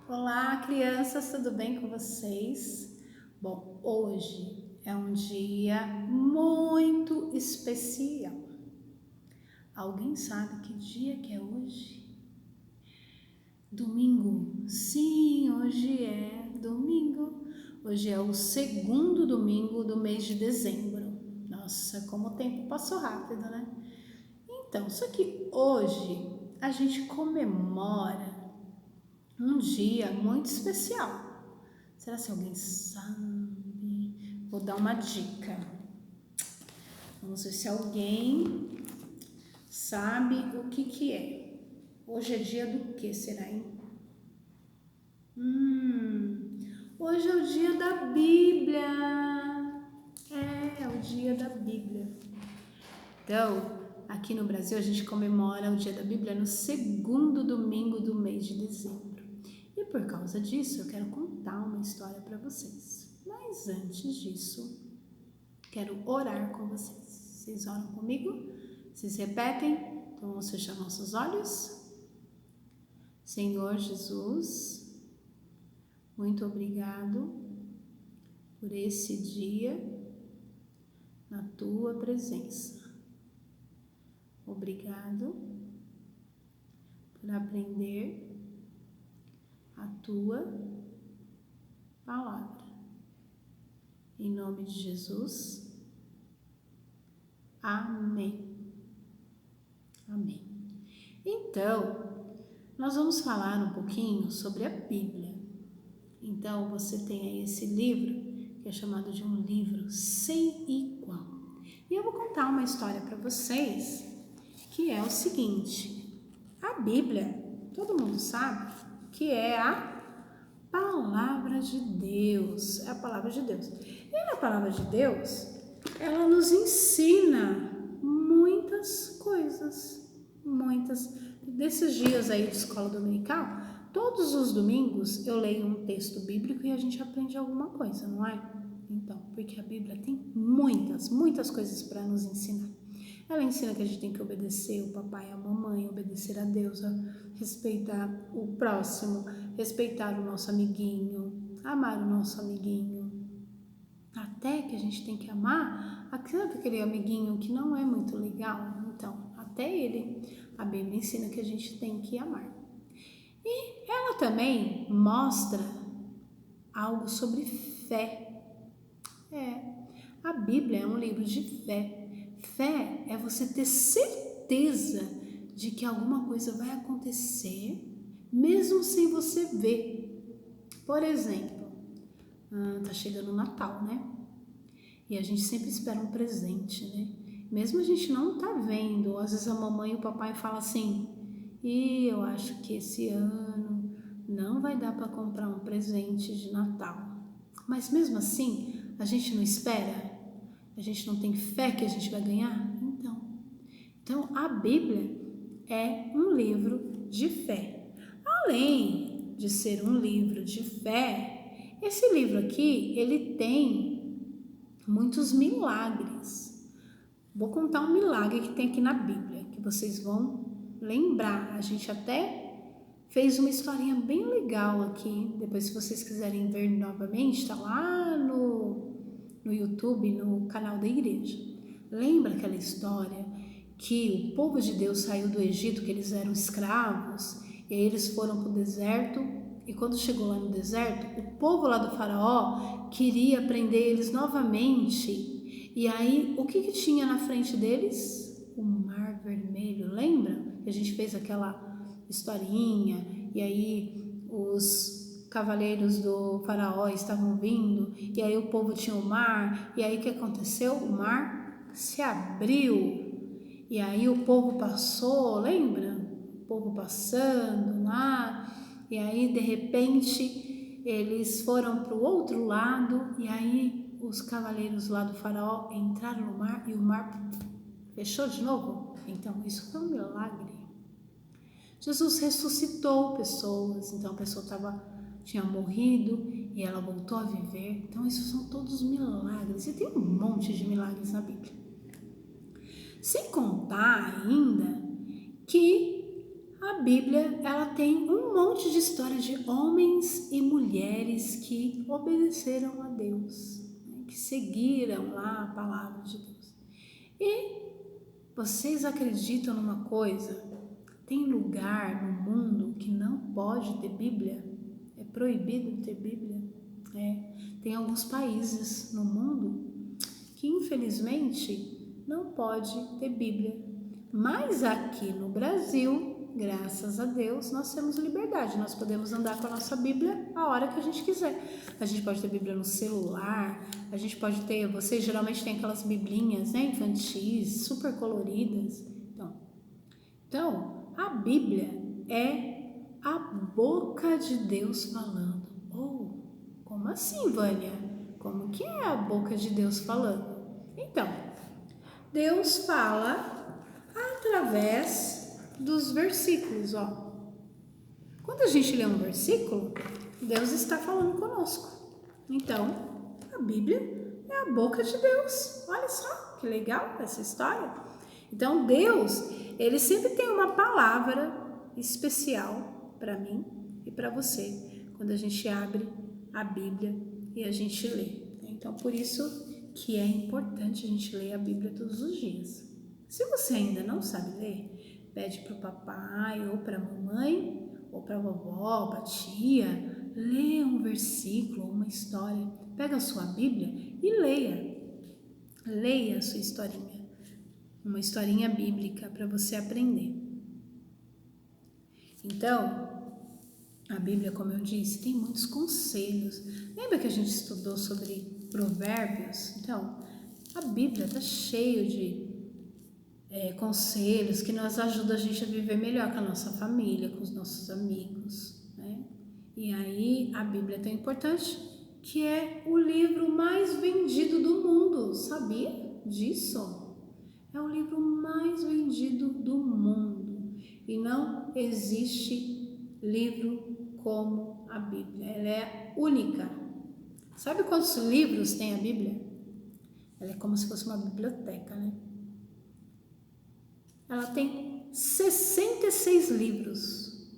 Olá, crianças, tudo bem com vocês? Bom, hoje é um dia muito especial. Alguém sabe que dia que é hoje? Domingo. Sim, hoje é domingo. Hoje é o segundo domingo do mês de dezembro. Nossa, como o tempo passou rápido, né? Então, só que hoje a gente comemora um dia muito especial. Será que alguém sabe? Vou dar uma dica. Vamos ver se alguém sabe o que é. Hoje é dia do que, será, hein? Hoje é o dia da Bíblia. É o dia da Bíblia. Então, aqui no Brasil a gente comemora o dia da Bíblia no segundo domingo do mês de dezembro. E por causa disso, eu quero contar uma história para vocês. Mas antes disso, quero orar com vocês. Vocês oram comigo? Vocês repetem? Então vamos fechar nossos olhos. Senhor Jesus, muito obrigado por esse dia na tua presença. Obrigado por aprender a tua palavra. Em nome de Jesus. Amém. Amém. Então, nós vamos falar um pouquinho sobre a Bíblia. Então, você tem aí esse livro, que é chamado de um livro sem igual. E eu vou contar uma história para vocês, que é o seguinte. A Bíblia, todo mundo sabe que é a palavra de Deus. É a palavra de Deus. E na palavra de Deus, ela nos ensina muitas coisas. Desses dias aí de escola dominical, todos os domingos eu leio um texto bíblico e a gente aprende alguma coisa, não é? Então, porque a Bíblia tem muitas coisas para nos ensinar. Ela ensina que a gente tem que obedecer o papai e a mamãe, obedecer a Deus, respeitar o próximo, respeitar o nosso amiguinho, amar o nosso amiguinho. Até que a gente tem que amar aquele amiguinho que não é muito legal. Então, até ele, a Bíblia ensina que a gente tem que amar. E ela também mostra algo sobre fé. A Bíblia é um livro de fé. Fé é você ter certeza de que alguma coisa vai acontecer, mesmo sem você ver. Por exemplo, tá chegando o Natal, né? E a gente sempre espera um presente, né? Mesmo a gente não tá vendo, às vezes a mamãe e o papai falam assim: "E eu acho que esse ano não vai dar para comprar um presente de Natal". Mas mesmo assim, a gente não espera? A gente não tem fé que a gente vai ganhar? Então a Bíblia é um livro de fé. Além de ser um livro de fé, esse livro aqui, ele tem muitos milagres. Vou contar um milagre que tem aqui na Bíblia, que vocês vão lembrar. A gente até fez uma historinha bem legal aqui. Depois, se vocês quiserem ver novamente, está lá no YouTube, no canal da igreja. Lembra aquela história que o povo de Deus saiu do Egito, que eles eram escravos, e aí eles foram para o deserto, e quando chegou lá no deserto, o povo lá do faraó queria prender eles novamente, e aí o que tinha na frente deles? O Mar Vermelho, lembra? Que a gente fez aquela historinha, e aí os cavaleiros do faraó estavam vindo, e aí o povo tinha o mar, e aí o que aconteceu? O mar se abriu, e aí o povo passou, lembra? O povo passando lá, e aí de repente eles foram para o outro lado, e aí os cavaleiros lá do faraó entraram no mar e o mar fechou de novo. Então isso foi um milagre. Jesus ressuscitou pessoas, então a pessoa tinha morrido e ela voltou a viver. Então isso são todos milagres, e tem um monte de milagres na Bíblia. Sem contar ainda que a A Bíblia, ela tem um monte de história de homens e mulheres que obedeceram a Deus, né, que seguiram lá a palavra de Deus. E vocês acreditam numa coisa? Tem lugar no mundo que não pode ter Bíblia? É proibido ter Bíblia? Tem alguns países no mundo que infelizmente não pode ter Bíblia. Mas aqui no Brasil, graças a Deus, nós temos liberdade. Nós podemos andar com a nossa Bíblia a hora que a gente quiser. A gente pode ter Bíblia no celular, a gente pode ter, vocês geralmente têm aquelas biblinhas, né, infantis, super coloridas. Então, a Bíblia é a boca de Deus falando. Como assim, Vânia? Como que é a boca de Deus falando? Então, Deus fala através dos versículos, ó. Quando a gente lê um versículo, Deus está falando conosco. Então, a Bíblia é a boca de Deus. Olha só que legal essa história. Então, Deus, ele sempre tem uma palavra especial para mim e para você, quando a gente abre a Bíblia e a gente lê. Então, por isso que é importante a gente ler a Bíblia todos os dias. Se você ainda não sabe ler, pede para o papai ou para a mamãe, ou para a vovó, para a tia, lê um versículo, uma história. Pega a sua Bíblia e leia. Leia a sua historinha. Uma historinha bíblica para você aprender. Então, a Bíblia, como eu disse, tem muitos conselhos. Lembra que a gente estudou sobre provérbios? Então, a Bíblia está cheia de conselhos que nos ajudam a gente a viver melhor com a nossa família, com os nossos amigos, né? E aí, a Bíblia é tão importante que é o livro mais vendido do mundo. Sabia disso? É o livro mais vendido do mundo. E não existe livro como a Bíblia. Ela é única. Sabe quantos livros tem a Bíblia? Ela é como se fosse uma biblioteca, né? Ela tem 66 livros.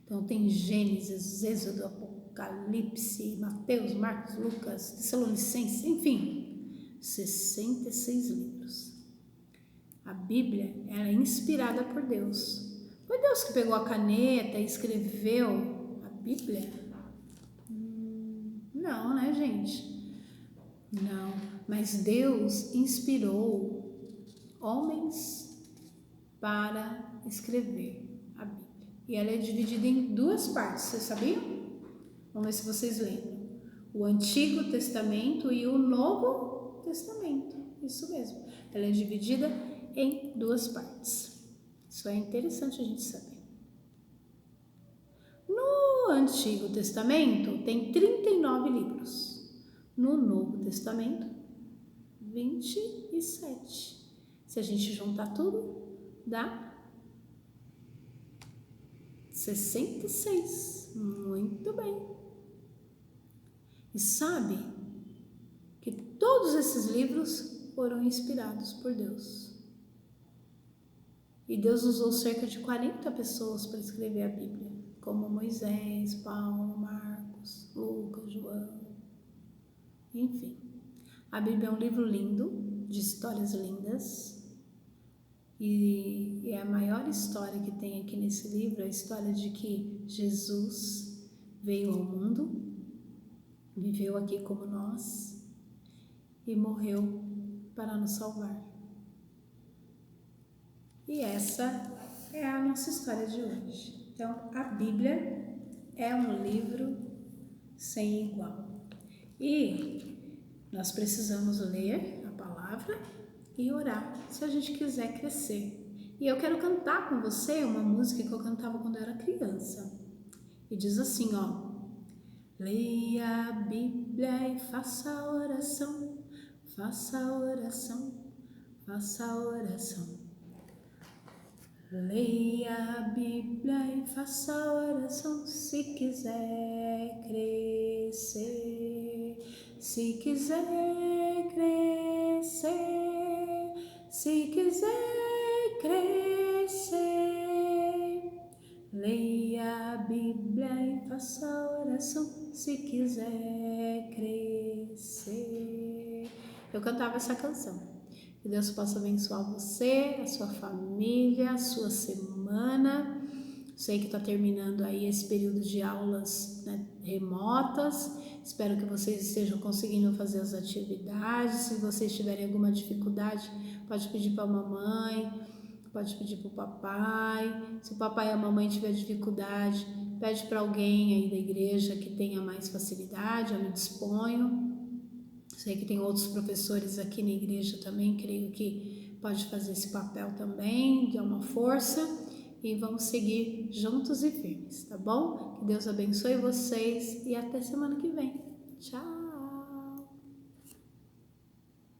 Então tem Gênesis, Êxodo, Apocalipse, Mateus, Marcos, Lucas, Tessalonicenses, enfim, 66 livros. A Bíblia, ela é inspirada por Deus. Foi Deus que pegou a caneta e escreveu a Bíblia? Não, né, gente? Não, mas Deus inspirou homens para escrever a Bíblia. E ela é dividida em duas partes, vocês sabiam? Vamos ver se vocês lembram. O Antigo Testamento e o Novo Testamento. Isso mesmo. Ela é dividida em duas partes. Isso é interessante a gente saber. No Antigo Testamento tem 39 livros. No Novo Testamento, 27. Se a gente juntar tudo, dá 66. Muito bem. E sabe que todos esses livros foram inspirados por Deus. E Deus usou cerca de 40 pessoas para escrever a Bíblia, como Moisés, Paulo, Marcos, Lucas, João, enfim. A Bíblia é um livro lindo, de histórias lindas, e a maior história que tem aqui nesse livro é a história de que Jesus veio ao mundo, viveu aqui como nós e morreu para nos salvar. E essa é a nossa história de hoje. Então, a Bíblia é um livro sem igual. E nós precisamos ler a palavra e orar, se a gente quiser crescer. E eu quero cantar com você uma música que eu cantava quando eu era criança. E diz assim, ó: leia a Bíblia e faça a oração, faça a oração, faça a oração. Leia a Bíblia e faça a oração se quiser crescer, se quiser crescer, se quiser crescer. leia a Bíblia e faça oração se quiser crescer. Eu cantava essa canção. Que Deus possa abençoar você, a sua família, a sua semana. Sei que está terminando aí esse período de aulas, né, remotas. Espero que vocês estejam conseguindo fazer as atividades. Se vocês tiverem alguma dificuldade, pode pedir para a mamãe, pode pedir para o papai. Se o papai e a mamãe tiver dificuldade, pede para alguém aí da igreja que tenha mais facilidade. Eu me disponho. Sei que tem outros professores aqui na igreja também, creio que pode fazer esse papel também, dar uma força, e vamos seguir juntos e firmes, tá bom? Que Deus abençoe vocês e até semana que vem. Tchau!